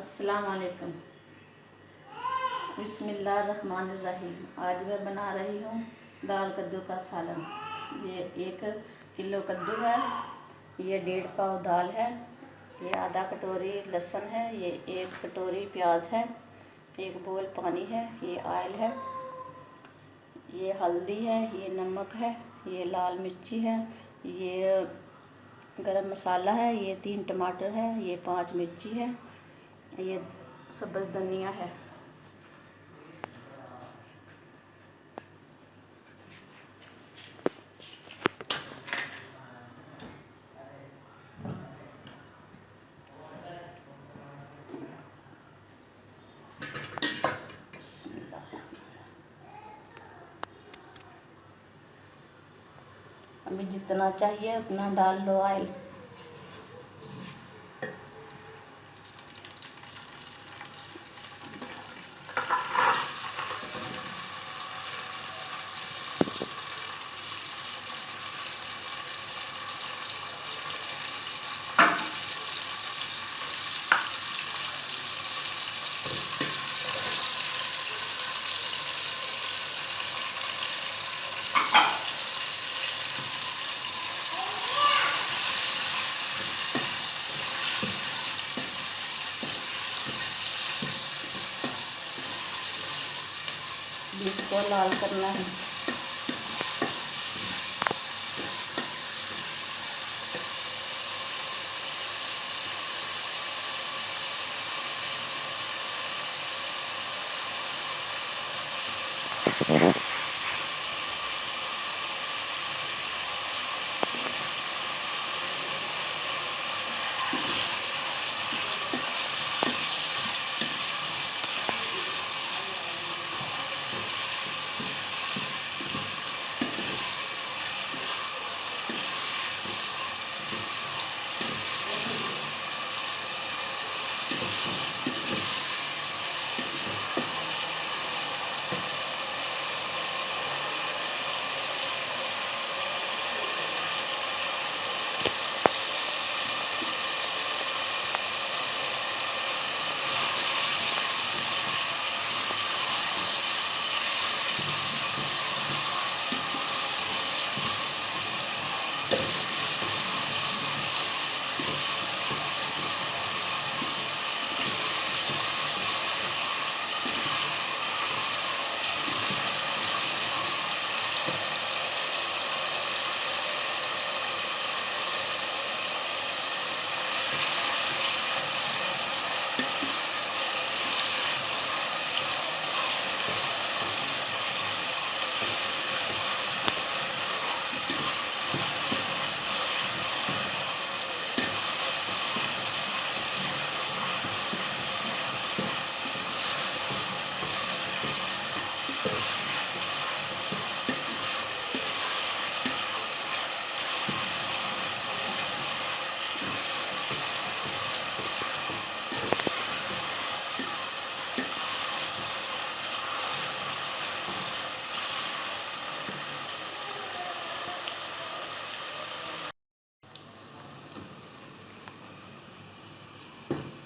अस्सलाम वालेकुम। बिस्मिल्लाहिर्रहमानिर्रहीम। आज मैं बना रही हूँ दाल कद्दू का सालन। ये 1 किलो कद्दू है, ये 1.5 पाव दाल है, ये आधा कटोरी लहसुन है, ये 1 कटोरी प्याज है, 1 बोल पानी है, ये ऑयल है, ये हल्दी है, ये नमक है, ये लाल मिर्ची है, ये गरम मसाला है, ये 3 टमाटर है, ये 5 मिर्ची है, ये सब्ज़ धनिया है। अभी जितना चाहिए उतना डाल लो ऑयल। इसको लाल करना है।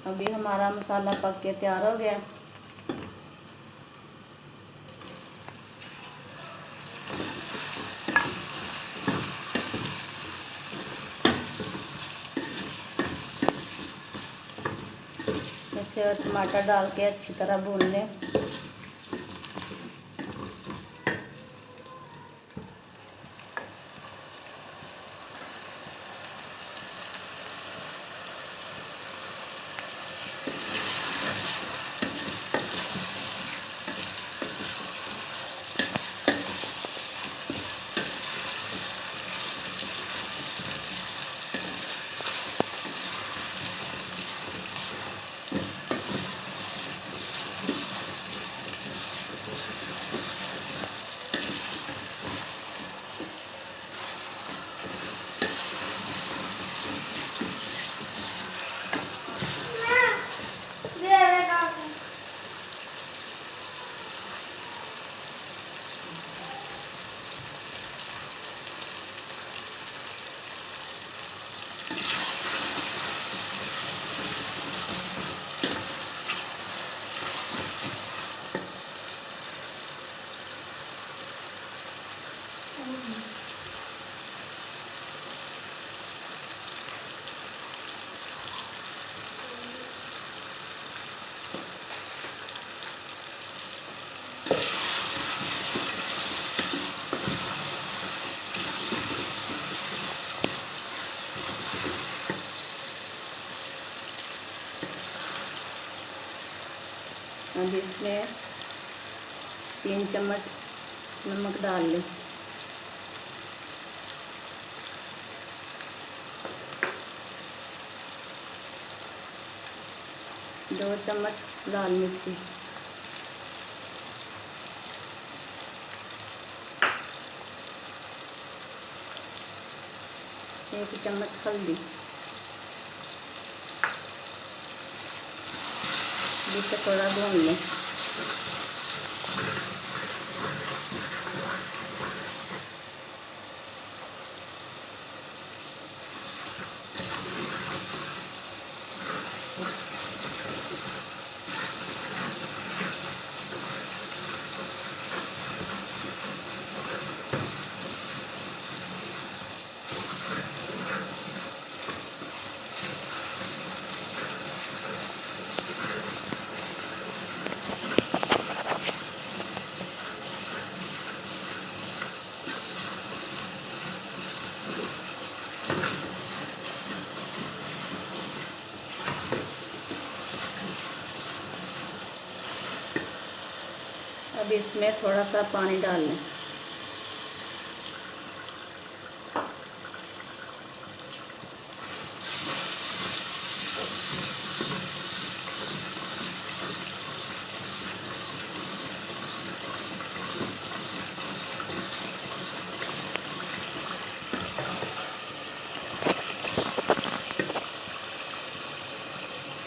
अभी हमारा मसाला पक के तैयार हो गया। इसे टमाटर डाल के अच्छी तरह भून लें। अब इसमें 3 चम्मच नमक डाल लें। 2 चम्मच लाल मिर्ची, 1 चम्मच हल्दी, जिसे थोड़ा भून लें। अब इसमें थोड़ा सा पानी डाल लें।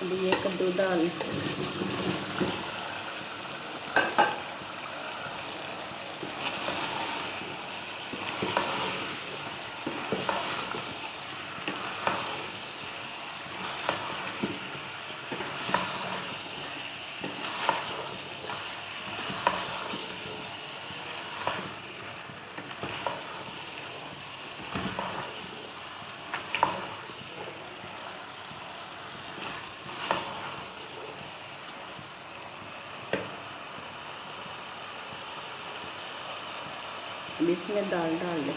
अब ये कद्दू डाल लें। अब इसमें दाल डाल दें।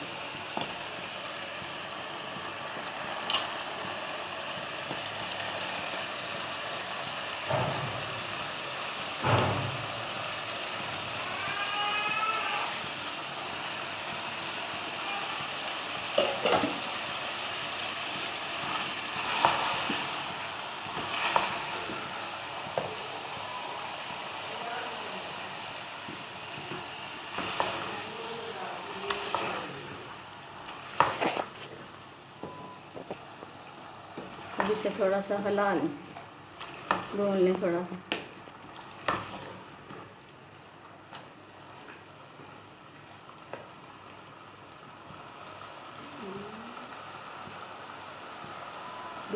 अब इसे थोड़ा सा हिला लें, भून लें थोड़ा सा।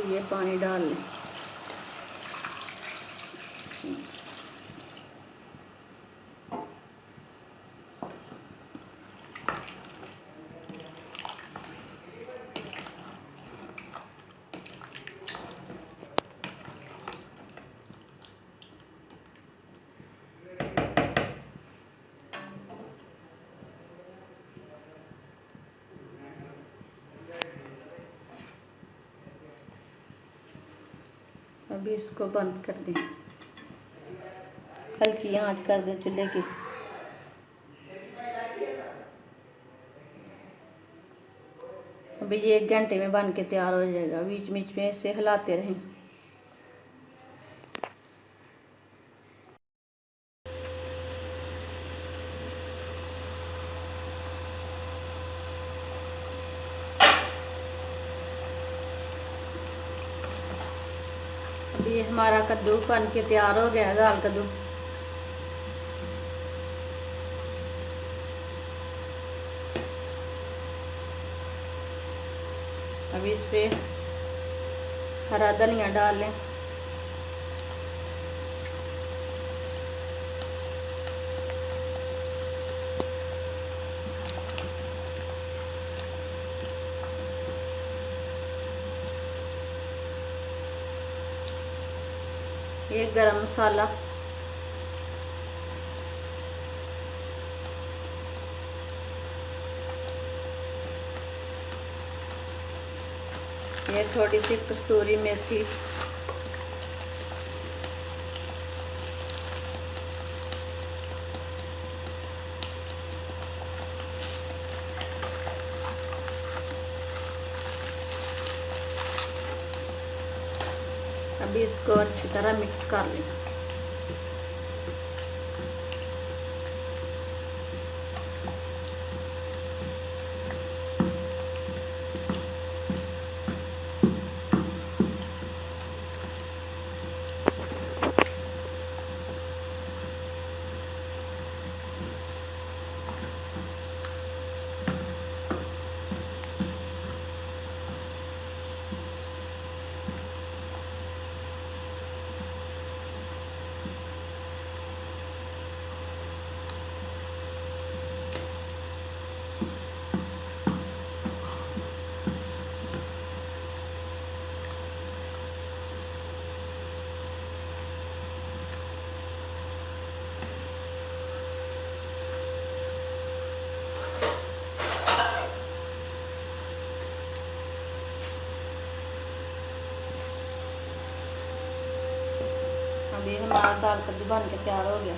ये पानी डाल लें। अभी इसको बंद कर दें, हल्की आंच कर दें चूल्हे की। अभी ये 1 घंटे में बन के तैयार हो जाएगा। बीच बीच में इसे हिलाते रहें। अभी हमारा कद्दू बन के तैयार हो गया है, दाल कद्दू। अभी इस पे हरा धनिया डाल लें। ये गरम मसाला, ये थोड़ी सी कस्तूरी मेथी, इसको अच्छी तरह मिक्स कर लें। अभी हमारा दाल कद्दू बन के तैयार हो गया।